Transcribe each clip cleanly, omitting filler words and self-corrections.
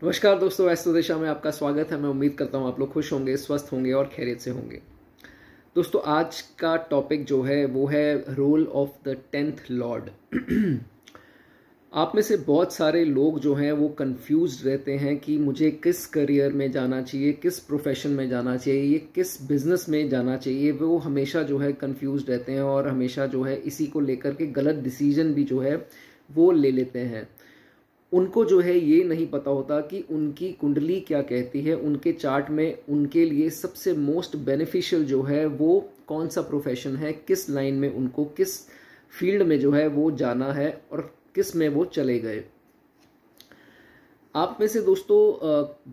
नमस्कार दोस्तों, एस्ट्रो दिशा में आपका स्वागत है। मैं उम्मीद करता हूँ आप लोग खुश होंगे, स्वस्थ होंगे और खैरियत से होंगे। दोस्तों, आज का टॉपिक जो है वो है role of the 10th Lord. आप में से बहुत सारे लोग जो हैं वो कंफ्यूज्ड रहते हैं कि मुझे किस करियर में जाना चाहिए, किस प्रोफेशन में जाना चाहिए, किस बिजनेस में जाना चाहिए। वो हमेशा जो है कंफ्यूज्ड रहते हैं और हमेशा जो है इसी को लेकर के गलत डिसीजन भी जो है वो ले लेते हैं। उनको जो है ये नहीं पता होता कि उनकी कुंडली क्या कहती है, उनके चार्ट में उनके लिए सबसे मोस्ट बेनिफिशियल जो है वो कौन सा प्रोफेशन है, किस लाइन में उनको, किस फील्ड में जो है वो जाना है और किस में वो चले गए। आप में से दोस्तों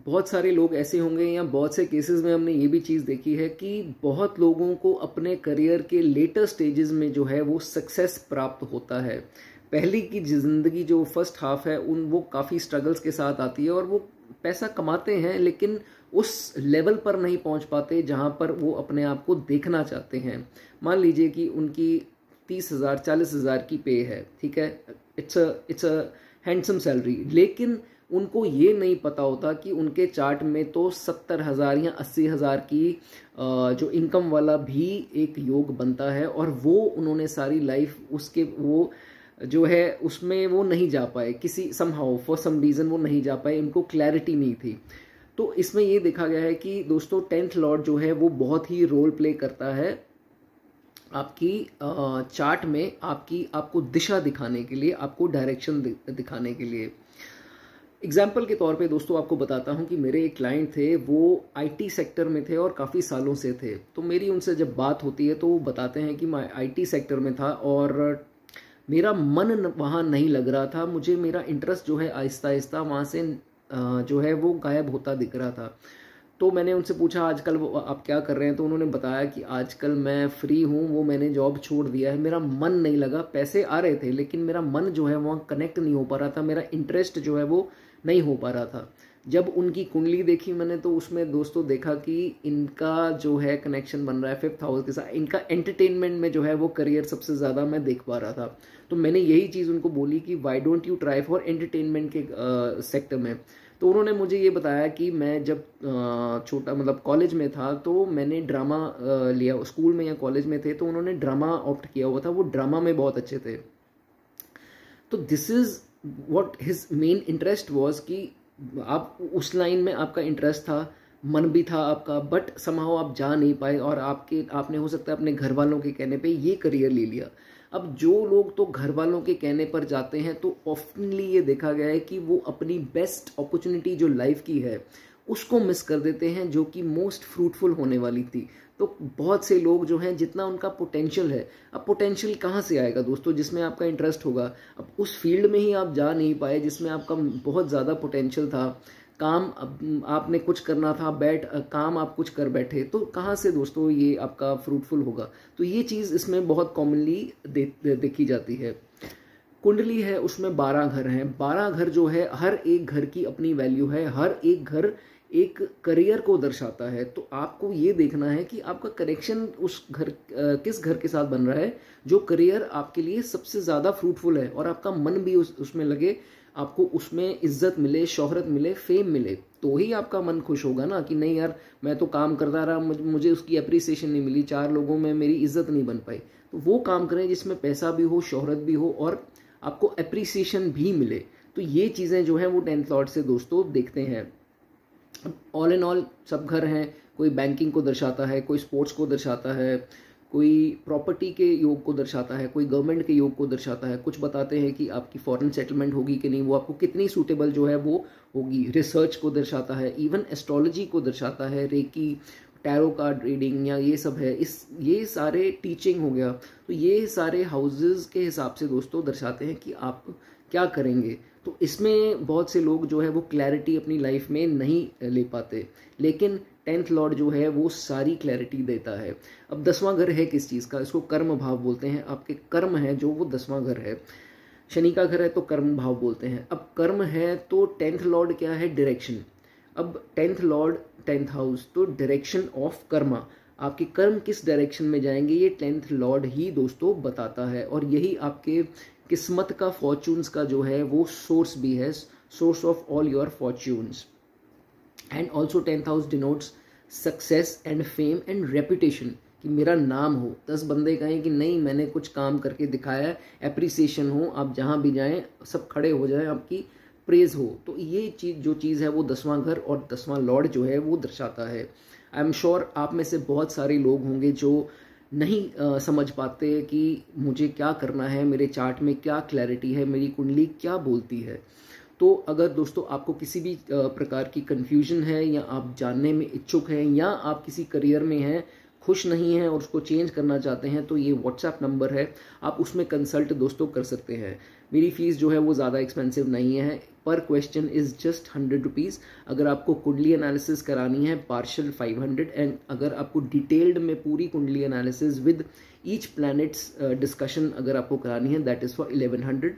बहुत सारे लोग ऐसे होंगे या बहुत से केसेस में हमने ये भी चीज़ देखी है कि बहुत लोगों को अपने करियर के लेटर स्टेजेस में जो है वो सक्सेस प्राप्त होता है। पहली की ज़िंदगी जो फर्स्ट हाफ है वो काफ़ी स्ट्रगल्स के साथ आती है और वो पैसा कमाते हैं लेकिन उस लेवल पर नहीं पहुंच पाते जहां पर वो अपने आप को देखना चाहते हैं। मान लीजिए कि उनकी 30,000 40,000 की पे है, ठीक है, इट्स अ हैंडसम सैलरी, लेकिन उनको ये नहीं पता होता कि उनके चार्ट में तो 70,000 या 80,000 की जो इनकम वाला भी एक योग बनता है और वो उन्होंने सारी लाइफ उसके वो जो है उसमें वो नहीं जा पाए, किसी समहाउ फॉर सम रीज़न वो नहीं जा पाए, उनको क्लैरिटी नहीं थी। तो इसमें ये देखा गया है कि दोस्तों 10th लॉर्ड जो है वो बहुत ही रोल प्ले करता है आपकी चार्ट में, आपको दिशा दिखाने के लिए, आपको डायरेक्शन दिखाने के लिए। एग्जाम्पल के तौर पे दोस्तों आपको बताता हूँ कि मेरे एक क्लाइंट थे, वो आईटी सेक्टर में थे और काफ़ी सालों से थे। तो मेरी उनसे जब बात होती है तो वो बताते हैं कि मैं आईटी सेक्टर में था और मेरा मन वहाँ नहीं लग रहा था। मुझे मेरा इंटरेस्ट जो है आहिस्ता आहिस्ता वहाँ से जो है वो गायब होता दिख रहा था। तो मैंने उनसे पूछा आजकल आप क्या कर रहे हैं, तो उन्होंने बताया कि आजकल मैं फ्री हूँ, वो मैंने जॉब छोड़ दिया है, मेरा मन नहीं लगा। पैसे आ रहे थे लेकिन मेरा मन जो है वहाँ कनेक्ट नहीं हो पा रहा था, मेरा इंटरेस्ट जो है वो नहीं हो पा रहा था। जब उनकी कुंडली देखी मैंने तो उसमें दोस्तों देखा कि इनका जो है कनेक्शन बन रहा है 5th हाउस के साथ। इनका एंटरटेनमेंट में जो है वो करियर सबसे ज़्यादा मैं देख पा रहा था। तो मैंने यही चीज़ उनको बोली कि why don't you try for entertainment के सेक्टर में। तो उन्होंने मुझे ये बताया कि मैं जब छोटा मतलब कॉलेज में था तो मैंने ड्रामा लिया, स्कूल में या कॉलेज में थे तो उन्होंने ड्रामा ऑप्ट किया हुआ था, वो ड्रामा में बहुत अच्छे थे। तो this is what his main interest was कि आप उस लाइन में आपका इंटरेस्ट था, मन भी था आपका, बट समहाउ आप जा नहीं पाए और आपने हो सकता है अपने घर वालों के कहने पे ये करियर ले लिया। अब जो लोग तो घर वालों के कहने पर जाते हैं तो ऑफ्टनली ये देखा गया है कि वो अपनी बेस्ट अपॉर्चुनिटी जो लाइफ की है उसको मिस कर देते हैं, जो कि मोस्ट फ्रूटफुल होने वाली थी। तो बहुत से लोग जो हैं जितना उनका पोटेंशियल है, अब पोटेंशियल कहाँ से आएगा दोस्तों, जिसमें आपका इंटरेस्ट होगा। अब उस फील्ड में ही आप जा नहीं पाए जिसमें आपका बहुत ज़्यादा पोटेंशियल था, काम आपने कुछ करना था, काम आप कुछ कर बैठे, तो कहाँ से दोस्तों ये आपका फ्रूटफुल होगा। तो ये चीज़ इसमें बहुत कॉमनली देखी जाती है। कुंडली है उसमें 12 घर हैं। 12 घर जो है हर एक घर की अपनी वैल्यू है, हर एक घर एक करियर को दर्शाता है। तो आपको ये देखना है कि आपका कनेक्शन उस घर किस घर के साथ बन रहा है जो करियर आपके लिए सबसे ज़्यादा फ्रूटफुल है और आपका मन भी उसमें लगे, आपको उसमें इज्जत मिले, शोहरत मिले, फेम मिले, तो ही आपका मन खुश होगा ना कि नहीं यार मैं तो काम करता रहा, मुझे उसकी अप्रिसिएशन नहीं मिली, 4 लोगों में मेरी इज्जत नहीं बन पाई। तो वो काम करें जिसमें पैसा भी हो, शोहरत भी हो और आपको अप्रिसिएशन भी मिले। तो ये चीज़ें जो हैं वो 10th लॉर्ड से दोस्तों देखते हैं। ऑल इन ऑल सब घर हैं, कोई बैंकिंग को दर्शाता है, कोई स्पोर्ट्स को दर्शाता है, कोई प्रॉपर्टी के योग को दर्शाता है, कोई गवर्नमेंट के योग को दर्शाता है। कुछ बताते हैं कि आपकी फॉरेन सेटलमेंट होगी कि नहीं, वो आपको कितनी सूटेबल जो है वो होगी। रिसर्च को दर्शाता है, इवन एस्ट्रोलॉजी को दर्शाता है, रेकी, टैरो कार्ड रीडिंग या ये सब है, ये सारे टीचिंग हो गया। तो ये सारे हाउसेस के हिसाब से दोस्तों दर्शाते हैं कि आप क्या करेंगे। तो इसमें बहुत से लोग जो है वो क्लैरिटी अपनी लाइफ में नहीं ले पाते, लेकिन 10th लॉर्ड जो है वो सारी क्लैरिटी देता है। अब 10वां घर है किस चीज़ का, इसको कर्म भाव बोलते हैं। आपके कर्म है जो वो 10वां घर है। शनि का घर है तो कर्म भाव बोलते हैं। अब कर्म है तो 10th लॉर्ड क्या है, डायरेक्शन। अब 10th लॉर्ड 10th हाउस तो डायरेक्शन ऑफ कर्मा, आपके कर्म किस डायरेक्शन में जाएंगे ये 10th लॉर्ड ही दोस्तों बताता है। और यही आपके किस्मत का, फॉर्चून्स का जो है वो सोर्स भी है, source of all your fortunes. And also 10th house denotes success and fame and reputation, कि मेरा नाम हो, 10 बंदे कहें कि नहीं मैंने कुछ काम करके दिखाया है, एप्रिसिएशन हो, आप जहाँ भी जाएं सब खड़े हो जाएं, आपकी प्रेज हो। तो ये चीज़ है वो 10वां घर और 10वां लॉर्ड जो है वो दर्शाता है। आई एम श्योर आप में से बहुत सारे लोग होंगे जो नहीं समझ पाते कि मुझे क्या करना है, मेरे चार्ट में क्या क्लैरिटी है, मेरी कुंडली क्या बोलती है। तो अगर दोस्तों आपको किसी भी प्रकार की कन्फ्यूजन है, या आप जानने में इच्छुक हैं, या आप किसी करियर में हैं, खुश नहीं हैं और उसको चेंज करना चाहते हैं, तो ये व्हाट्सएप नंबर है, आप उसमें कंसल्ट दोस्तों कर सकते हैं। मेरी फीस जो है वो ज़्यादा एक्सपेंसिव नहीं है, पर क्वेश्चन इज़ जस्ट 100 रुपीज़। अगर आपको कुंडली एनालिसिस करानी है पार्शियल 500, एंड अगर आपको डिटेल्ड में पूरी कुंडली analysis with each planets discussion अगर आपको करानी है, दैट इज़ फॉर 1100।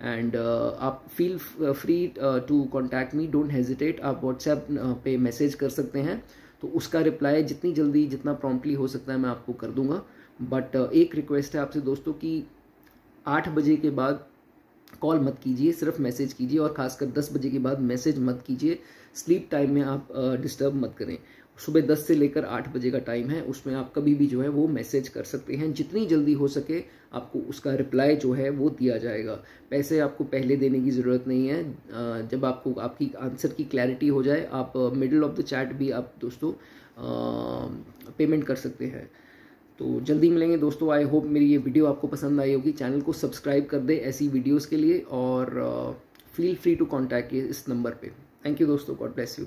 एंड आप feel free to contact me, don't hesitate. आप व्हाट्सएप पे मैसेज कर सकते हैं, तो उसका रिप्लाई जितनी जल्दी जितना प्रॉम्प्टली हो सकता है मैं आपको कर दूंगा। बट एक रिक्वेस्ट है आपसे दोस्तों कि 8 बजे के बाद कॉल मत कीजिए, सिर्फ मैसेज कीजिए, और खासकर 10 बजे के बाद मैसेज मत कीजिए। स्लीप टाइम में आप डिस्टर्ब मत करें। सुबह 10 से लेकर 8 बजे का टाइम है, उसमें आप कभी भी जो है वो मैसेज कर सकते हैं। जितनी जल्दी हो सके आपको उसका रिप्लाई जो है वो दिया जाएगा। पैसे आपको पहले देने की ज़रूरत नहीं है। जब आपको आपकी आंसर की क्लैरिटी हो जाए, आप मिडिल ऑफ द चैट भी आप दोस्तों पेमेंट कर सकते हैं। तो जल्दी मिलेंगे दोस्तों। आई होप मेरी ये वीडियो आपको पसंद आई होगी। चैनल को सब्सक्राइब कर दे ऐसी वीडियोज़ के लिए, और फील फ्री टू कॉन्टैक्ट इस नंबर पर। थैंक यू दोस्तों, गॉड ब्लेस यू।